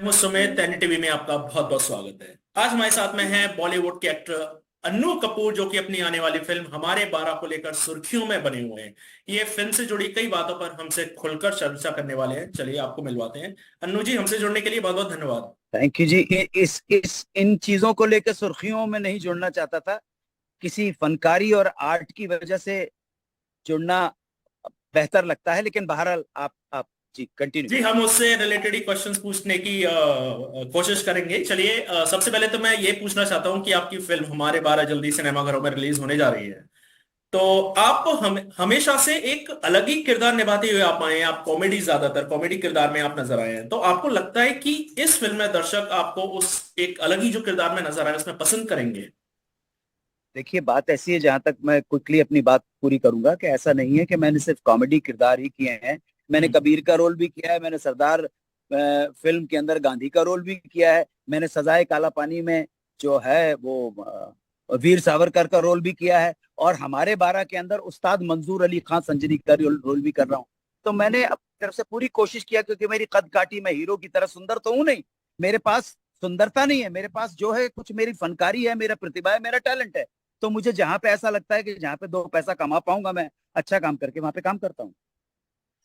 हूं Sumit, N TV में आपका बहुत बहुत स्वागत है। आज हमारे साथ में हैं बॉलीवुड के एक्टर अन्नू कपूर, जो कि अपनी आने वाली फिल्म हमारे 12 को लेकर सुर्खियों में बने हुए हैं। ये फिल्म से जुड़ी कई बातों पर हमसे खुलकर चर्चा करने वाले हैं। चलिए आपको मिलवाते हैं। अन्नू जी, हमसे जुड़ने के लिए बहुत बहुत धन्यवाद। थैंक यू जी। इस इन चीजों को लेकर सुर्खियों में नहीं जुड़ना चाहता था। किसी फनकारी और आर्ट की वजह से जुड़ना बेहतर लगता है, लेकिन बहरहाल आप जी कंटिन्यू जी, कीजिए। हम उससे रिलेटेड ही क्वेश्चंस पूछने की कोशिश करेंगे। चलिए, सबसे पहले तो मैं ये पूछना चाहता हूँ कि आपकी फिल्म हमारे 12 जल्दी सिनेमाघरों में रिलीज होने जा रही है। तो आप हमेशा से एक अलग ही किरदार निभाते हुए आप आए हैं। आप कॉमेडी, ज्यादातर कॉमेडी किरदार में आप नजर आए हैं। तो आपको लगता है कि इस फिल्म में दर्शक आपको उस एक अलग ही जो किरदार में नजर आए उसमें पसंद करेंगे? देखिए, बात ऐसी है, जहां तक मैं क्विकली अपनी बात पूरी करूंगा, कि ऐसा नहीं है कि मैंने सिर्फ कॉमेडी किरदार ही किए हैं। मैंने हम्म। कबीर का रोल भी किया है, मैंने सरदार फिल्म के अंदर गांधी का रोल भी किया है, मैंने सजाए काला पानी में जो है वो वीर सावरकर का रोल भी किया है, और हमारे 12 के अंदर उस्ताद मंजूर अली खान संजरी का रोल भी कर रहा हूँ। तो मैंने अपनी तरफ से पूरी कोशिश किया, क्योंकि मेरी कद काठी, मैं हीरो की तरह सुंदर तो हूं नहीं। मेरे पास सुंदरता नहीं है, मेरे पास जो है कुछ मेरी फनकारी है, मेरा प्रतिभा है, मेरा टैलेंट है। तो मुझे जहां पे ऐसा लगता है कि जहां पे दो पैसा कमा पाऊंगा मैं अच्छा काम करके, वहां पे काम करता हूँ।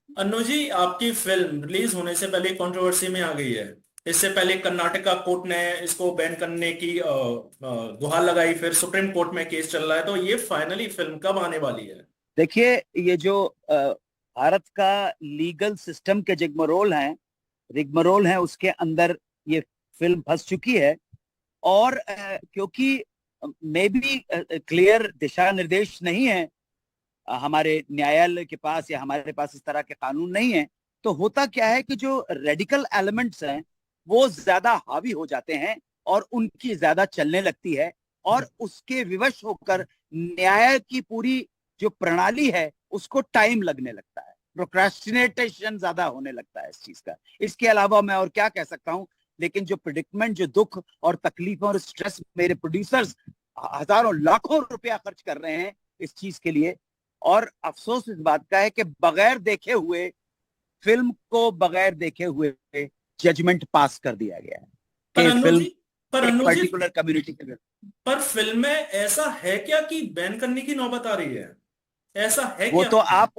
अन्नू जी, आपकी फिल्म रिलीज होने से पहले कंट्रोवर्सी में आ गई है। इससे पहले कर्नाटका कोर्ट ने इसको बैन करने की गुहार लगाई, फिर सुप्रीम कोर्ट में केस चल रहा है। तो ये फाइनली फिल्म कब आने वाली है? देखिए, ये जो भारत का लीगल सिस्टम के रिगमरोल है, उसके अंदर ये फिल्म फंस चुकी है। और क्योंकि मे भी क्लियर दिशा निर्देश नहीं है हमारे न्यायालय के पास, या हमारे पास इस तरह के कानून नहीं है। तो होता क्या है कि जो रेडिकल एलिमेंट्स हैं वो ज्यादा हावी हो जाते हैं, और उनकी ज्यादा चलने लगती है, और उसके विवश होकर न्याय की पूरी जो प्रणाली है उसको टाइम लगने लगता है, प्रोक्रेस्टिनेशन ज्यादा होने लगता है इस चीज का। इसके अलावा मैं और क्या कह सकता हूँ। लेकिन जो प्रिडिक्टमेंट, जो दुख और तकलीफ और स्ट्रेस मेरे प्रोड्यूसर्स हजारों लाखों रुपया खर्च कर रहे हैं इस चीज के लिए, और अफसोस इस बात का है कि बगैर देखे हुए, फिल्म को बगैर देखे हुए जजमेंट पास कर दिया गया है पर कि अन्नू फिल्म जी पर एक अन्नू जी पर्टिकुलर कम्युनिटी के। पर फिल्म में ऐसा है क्या कि बैन करने की नौबत आ रही है? ऐसा है वो क्या तो फिल्म में? आप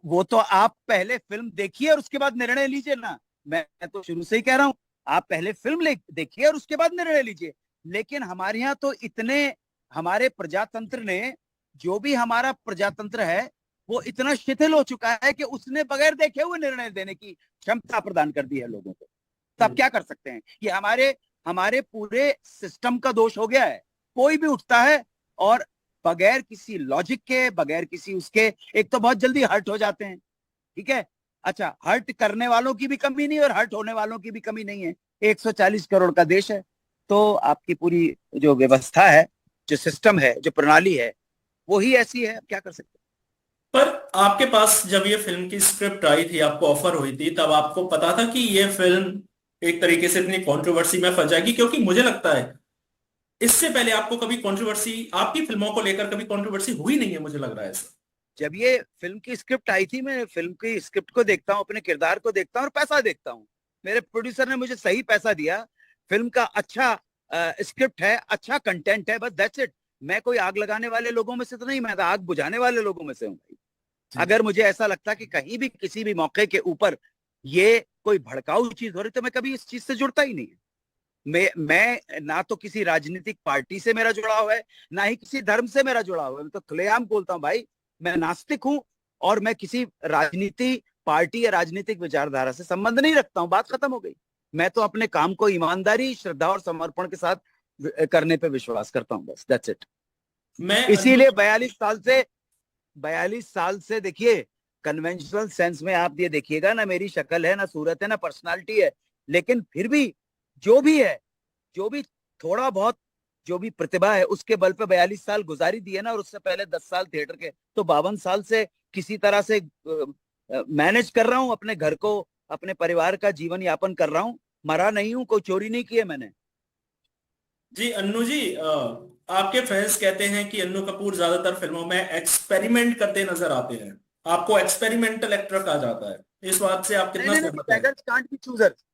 वो तो आप पहले फिल्म देखिए और उसके बाद निर्णय लीजिए ना। मैं तो शुरू से ही कह रहा हूं, आप पहले फिल्म देखिए और उसके बाद निर्णय लीजिए। लेकिन हमारे यहाँ तो इतने, हमारे प्रजातंत्र ने, जो भी हमारा प्रजातंत्र है, वो इतना शिथिल हो चुका है कि उसने बगैर देखे हुए निर्णय देने की क्षमता प्रदान कर दी है लोगों को। तो आप हम्म। क्या कर सकते हैं? ये हमारे हमारे पूरे सिस्टम का दोष हो गया है। कोई भी उठता है और बगैर किसी लॉजिक के, बगैर किसी उसके, एक तो बहुत जल्दी हर्ट हो जाते हैं। ठीक है, अच्छा, हर्ट करने वालों की भी कमी नहीं और हर्ट होने वालों की भी कमी नहीं है। 140 करोड़ का देश है। तो आपकी पूरी जो व्यवस्था है, जो सिस्टम है, जो प्रणाली है, वो ही ऐसी है। अब क्या कर सकते पर आपके पास जब ये फिल्म की स्क्रिप्ट आई थी, आपको ऑफर हुई थी, तब आपको पता था कि ये फिल्म एक तरीके से इतनी कंट्रोवर्सी में फंस जाएगी? क्योंकि मुझे लगता है इससे पहले आपको कभी कंट्रोवर्सी, आपकी फिल्मों को लेकर कभी कंट्रोवर्सी हुई नहीं है, मुझे लग रहा है ऐसा। हैं? जब ये फिल्म की स्क्रिप्ट आई थी, मैं फिल्म की स्क्रिप्ट को देखता हूँ, अपने किरदार को देखता हूँ और पैसा देखता हूँ। मेरे प्रोड्यूसर ने मुझे सही पैसा दिया। फिल्म का अच्छा स्क्रिप्ट है, अच्छा कंटेंट है, बस दैट्स इट। मैं कोई आग लगाने वाले लोगों में से तो नहीं, मैं तो आग बुझाने वाले लोगों में से हूँ। जी। अगर मुझे ऐसा लगता कि कहीं भी किसी भी मौके के ऊपर ये कोई भड़काऊ चीज हो रही, तो मैं कभी इस चीज से जुड़ता ही नहीं। मैं ना तो किसी राजनीतिक पार्टी से मेरा जुड़ाव है, ना ही किसी धर्म से मेरा जुड़ाव है। मैं तो खुलेआम बोलता हूँ भाई, मैं नास्तिक हूँ, और मैं किसी राजनीति पार्टी या राजनीतिक विचारधारा से संबंध नहीं रखता हूँ। बात खत्म हो गई। मैं तो अपने काम को ईमानदारी, श्रद्धा और समर्पण के साथ करने पे विश्वास करता हूँ, बस दैट्स इट। मैं इसीलिए 42 साल से देखिए, कन्वेंशनल सेंस में आप ये देखिएगा ना, मेरी शक्ल है, ना सूरत है, ना पर्सनालिटी है, लेकिन फिर भी जो भी है, जो भी थोड़ा बहुत जो भी प्रतिभा है, उसके बल पे 42 साल गुजारी दी है ना, और उससे पहले 10 साल थिएटर के, तो 52 साल से किसी तरह से मैनेज कर रहा हूँ अपने घर को, अपने परिवार का जीवन यापन कर रहा हूँ। मरा नहीं हूँ, कोई चोरी नहीं की है मैंने। जी, अन्नू जी, आपके फैंस कहते हैं कि अन्नू कपूर ज्यादातर फिल्मों में एक्सपेरिमेंट करते नजर आते हैं। आपको एक्सपेरिमेंटल एक्टर कहा जाता है। इस बात से आप नहीं कितना नहीं नहीं, सहमत हैं? Beggars can't be choosers.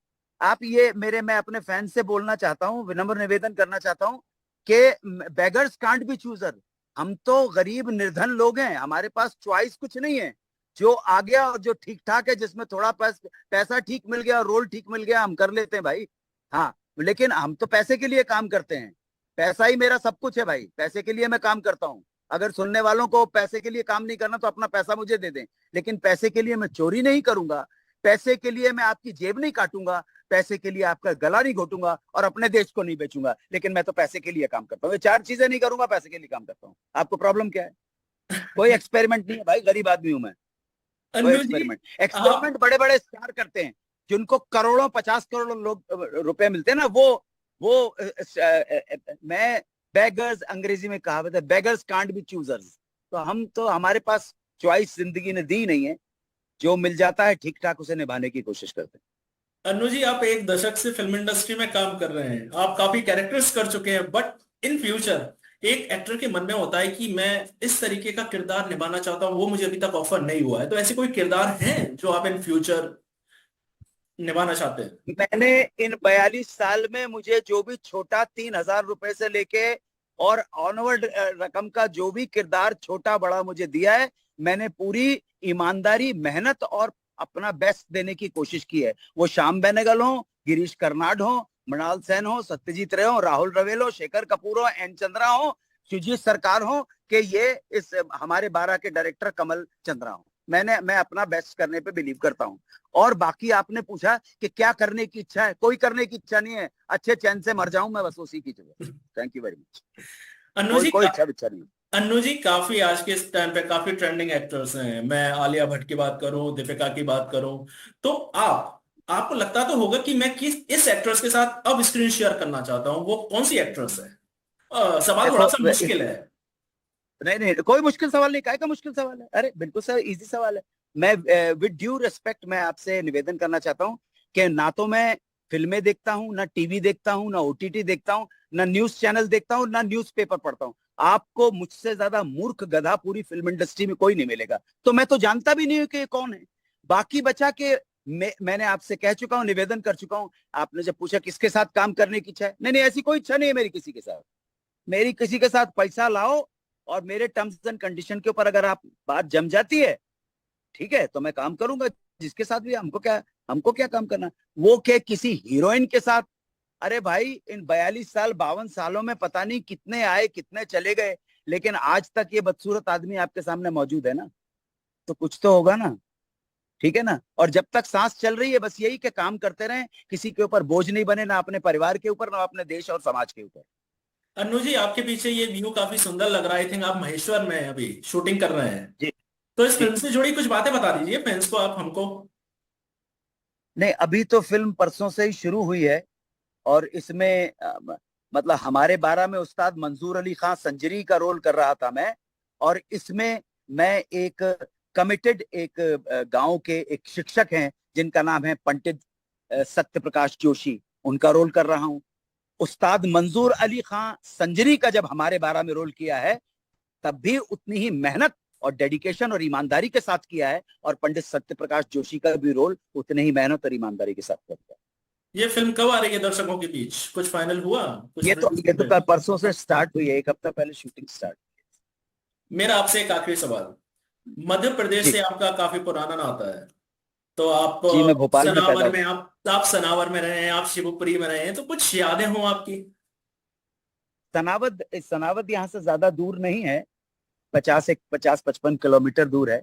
आप ये मेरे, मैं अपने फैन से बोलना चाहता हूँ, विनम्र निवेदन करना चाहता हूँ कि बेगर्स कांट बी चूजर। हम तो गरीब निर्धन लोग हैं, हमारे पास चॉइस कुछ नहीं है। जो आ गया और जो ठीक ठाक है, जिसमें थोड़ा पैसा ठीक मिल गया, रोल ठीक मिल गया, हम कर लेते हैं भाई। हाँ, लेकिन हम तो पैसे के लिए काम करते हैं। पैसा ही मेरा सब कुछ है भाई, पैसे के लिए मैं काम करता हूँ। अगर सुनने वालों को पैसे के लिए काम नहीं करना तो अपना पैसा मुझे दे दें, लेकिन पैसे के लिए मैं चोरी नहीं करूंगा, पैसे के लिए मैं आपकी जेब नहीं काटूंगा, पैसे के लिए आपका गला नहीं घोटूंगा और अपने देश को नहीं बेचूंगा। लेकिन मैं तो पैसे के लिए काम करता हूँ, ये चार चीजें नहीं करूंगा, पैसे के लिए काम करता हूँ। आपको प्रॉब्लम क्या है? कोई एक्सपेरिमेंट नहीं है भाई, गरीब आदमी हूं मैं। कोई अन्नू जी एक्सपेरिमेंट, आप। एक्सपेरिमेंट बड़े बड़े स्टार करते हैं, जिनको करोड़ों 50 करोड़ लोग रुपए मिलते हैं ना, वो मैं, बेगर्स, अंग्रेजी में कहावत है, बेगर्स कांट बी चूजर्स। तो हमारे पास चॉइस जिंदगी ने दी नहीं है, जो मिल जाता है ठीक ठाक उसे निभाने की कोशिश करते अन्नू जी आप एक दशक से फिल्म इंडस्ट्री में काम कर रहे हैं, आप काफी कैरेक्टर्स कर चुके हैं, बट इन फ्यूचर एक एक्टर के मन में होता है कि मैं इस तरीके का किरदार निभाना चाहता हूँ, वो मुझे अभी तक ऑफर नहीं हुआ है। तो ऐसे कोई किरदार हैं जो आप इन फ्यूचर निभाना चाहते हैं? हैं। मैंने इन 42 साल में, मुझे जो भी छोटा 3,000 रुपए से लेके और ऑनवर्ड रकम का जो भी किरदार छोटा बड़ा मुझे दिया है, मैंने पूरी ईमानदारी, मेहनत और अपना बेस्ट देने की कोशिश की है। वो श्याम बेनेगल हो, गिरीश कर्नाड हो, मृणाल सेन हो, सत्यजीत रे हो, राहुल रवेल हो, शेखर कपूर हो, एन चंद्रा हो, सुजीत सरकार हो, कि ये इस हमारे 12 के डायरेक्टर कमल चंद्रा हो। मैं अपना बेस्ट करने पे बिलीव करता हूँ। और बाकी आपने पूछा कि क्या करने की इच्छा है, कोई करने की इच्छा नहीं है, अच्छे चैन से मर जाऊं मैं, बस उसी की जगह। Thank you very much. Annu कोई जी कोई इच्छा विच्छा नहीं। अन्नू जी काफी आज के इस टाइम पे काफी ट्रेंडिंग एक्टर्स हैं, मैं आलिया भट्ट की बात करूं, दीपिका की बात करूं, तो आपको लगता तो होगा कि मैं किस इस एक्ट्रेस के साथ अब स्क्रीन शेयर करना चाहता हूँ, वो कौन सी एक्ट्रेस है? सवाल थोड़ा देखो, सा मुश्किल है। नहीं नहीं, कोई मुश्किल सवाल नहीं, काहे का मुश्किल सवाल है? अरे बिल्कुल सर, इजी सवाल है। मैं विद ड्यू रिस्पेक्ट मैं आपसे निवेदन करना चाहता हूँ कि ना तो मैं फिल्में देखता हूँ, ना टीवी देखता हूँ, ना ओटीटी देखता हूँ, ना न्यूज चैनल देखता हूँ, ना न्यूज़पेपर पढ़ता हूँ। आपको मुझसे ज्यादा मूर्ख गधा पूरी फिल्म इंडस्ट्री में कोई नहीं मिलेगा। तो मैं तो जानता भी नहीं हूँ कि ये कौन है। बाकी बचा के मैंने आपसे कह चुका हूँ, निवेदन कर चुका हूँ। आपने जब पूछा किसके साथ काम करने की इच्छा है, नहीं नहीं, ऐसी कोई इच्छा नहीं है मेरी किसी के साथ। मेरी किसी के साथ पैसा लाओ और मेरे टर्म्स एंड कंडीशन के ऊपर अगर आप बात जम जाती है, ठीक है, तो मैं काम करूंगा जिसके साथ भी। हमको क्या काम करना? वो क्या किसी हीरोइन के साथ? अरे भाई, इन 42 साल 52 सालों में पता नहीं कितने आए कितने चले गए, लेकिन आज तक ये बदसूरत आदमी आपके सामने मौजूद है ना, तो कुछ तो होगा ना। ठीक है ना? और जब तक सांस चल रही है, बस यही कि काम करते रहें, किसी के ऊपर बोझ नहीं बने, ना अपने परिवार के ऊपर, ना अपने देश और समाज के ऊपर। अन्नू जी आपके पीछे ये व्यू काफी सुंदर लग रहा है, आई थिंक आप महेश्वर में अभी शूटिंग कर रहे हैं। जी तो इस जी। फिल्म से जुड़ी कुछ बातें बता दीजिए फैंस को, आप हमको। नहीं, अभी तो फिल्म परसों से ही शुरू हुई है। और इसमें मतलब हमारे 12 में उस्ताद मंजूर अली खान संजरी का रोल कर रहा था मैं। और इसमें मैं एक कमिटेड, एक गांव के एक शिक्षक हैं जिनका नाम है पंडित सत्य प्रकाश जोशी, उनका रोल कर रहा हूं। उस्ताद मंजूर अली खान संजरी का जब हमारे 12 में रोल किया है, तब भी उतनी ही मेहनत और डेडिकेशन और ईमानदारी के साथ किया है, और पंडित सत्य प्रकाश जोशी का भी रोल उतने ही मेहनत और ईमानदारी के साथ करता है। ये फिल्म कब आ रही है दर्शकों के बीच, कुछ फाइनल हुआ, कुछ रिलीज ये तो पे? कल परसों से स्टार्ट हुई है, एक हफ्ता पहले शूटिंग स्टार्ट। मेरा आपसे एक आखिरी सवाल, मध्य प्रदेश जी से आपका काफी पुराना नाता है, तो आप जी, मैं भोपाल में पैदा सनावर हुआ। में, आप सनावर में रहे हैं, आप शिवपुरी में रहे हैं, तो कुछ यादें हों आपकी? सनावद यहाँ से ज्यादा दूर नहीं है, 50-55 किलोमीटर दूर है।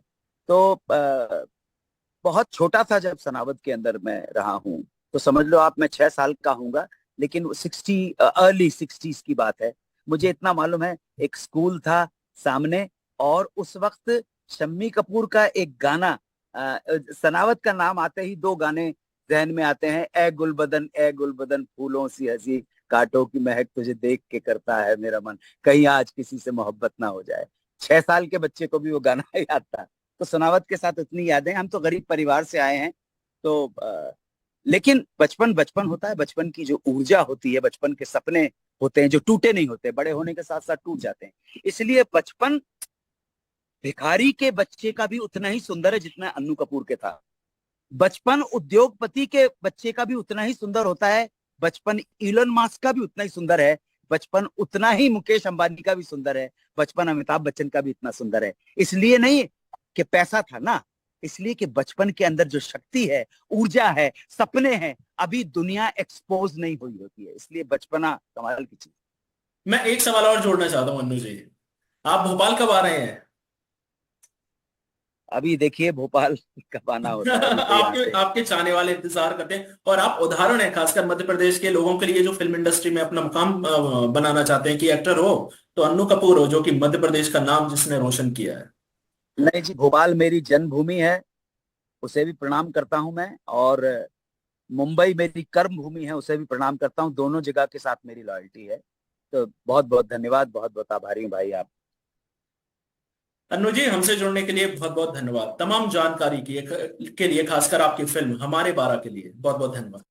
तो बहुत छोटा था जब सनावद के अंदर मैं रहा हूँ, तो समझ लो आप, मैं 6 साल का हूँगा। लेकिन 60 अर्ली 60s की बात है। मुझे इतना मालूम है, एक स्कूल था सामने, और उस वक्त शम्मी कपूर का एक गाना, सनावद का नाम आते ही दो गाने जहन में आते हैं, ए गुलबदन फूलों सी हंसी, कांटों की महक तुझे देख के करता है मेरा मन, कहीं आज किसी से मोहब्बत ना हो जाए। 6 साल के बच्चे को भी वो गाना याद था। तो सनावत के साथ इतनी यादें। हम तो गरीब परिवार से आए हैं, तो लेकिन बचपन बचपन होता है। बचपन की जो ऊर्जा होती है, बचपन के सपने होते हैं जो टूटे नहीं होते, बड़े होने के साथ साथ टूट जाते हैं। इसलिए बचपन भिखारी के बच्चे का भी उतना ही सुंदर है जितना अन्नू कपूर के था। बचपन उद्योगपति के बच्चे का भी उतना ही सुंदर होता है, बचपन इलोन मस्क का भी उतना ही सुंदर है, बचपन उतना ही मुकेश अंबानी का भी सुंदर है, बचपन अमिताभ बच्चन का भी इतना सुंदर है। इसलिए नहीं कि पैसा था ना, इसलिए कि बचपन के अंदर जो शक्ति है, ऊर्जा है, सपने हैं, अभी दुनिया एक्सपोज नहीं हुई होती है, इसलिए बचपना कमाल की चीज। मैं एक सवाल और जोड़ना चाहता हूँ अन्नू जी, आप भोपाल कब आ रहे हैं? अभी देखिए भोपाल कब आना होता है, अभी तो यहाँ आपके से। आपके चाहने वाले इंतजार करते हैं, और आप उदाहरण हैं खासकर मध्य प्रदेश के लोगों के लिए जो फिल्म इंडस्ट्री में अपना मुकाम बनाना चाहते हैं कि एक्टर हो तो अन्नू कपूर हो, जो कि मध्य प्रदेश का नाम जिसने रोशन किया है। नहीं जी, भोपाल मेरी जन्मभूमि है, उसे भी प्रणाम करता हूं मैं, और मुंबई मेरी कर्म भूमि है, उसे भी प्रणाम करता हूं। दोनों जगह के साथ मेरी लॉयल्टी है। तो बहुत बहुत धन्यवाद, बहुत बहुत आभारी हूँ भाई आप। अन्नू जी, हमसे जुड़ने के लिए बहुत बहुत धन्यवाद, तमाम जानकारी के लिए, खासकर आपकी फिल्म हमारे 12 के लिए बहुत बहुत धन्यवाद।